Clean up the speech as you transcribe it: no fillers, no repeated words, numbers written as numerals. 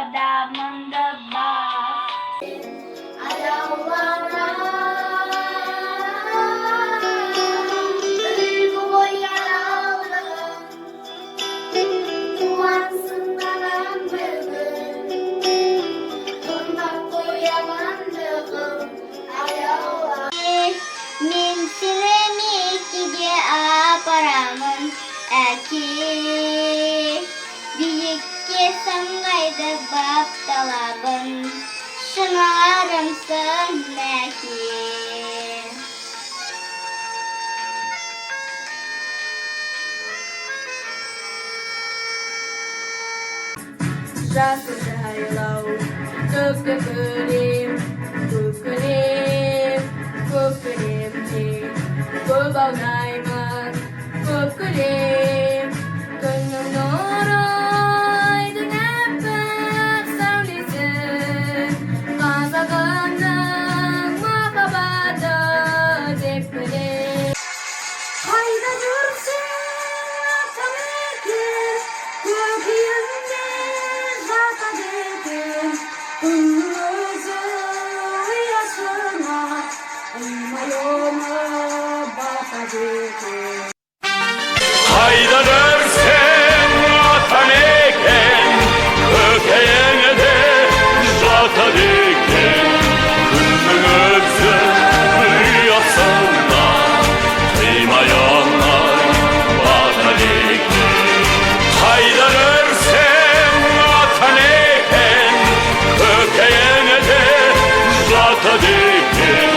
адамыңды бақ. Аяулана үлгі ой аралығым, туансын маған бір күн, тұрмақ қой амандығым, аяулана. Мен сені меккеге апарамын, әке, биікке самғайды бапталабын, шынарымсың мәке. Жасы жайлау, көкті көрем, көкірем, көкіремде көп аунаймын, көкірем, күннің нұры айдың әппақ сәулесі, қазағымның махаббаты деп білем. Қайда жүрсің атамекен, көкейімде жатады екен, күннің өзі ұясына ұймай батады екен. Қайда жүрсің атамекен, көкейіңде жатады екен, күннің өзі ұясына қимай батады екен. Қайда жүрсің атамекен, көкейіңде жатады екен,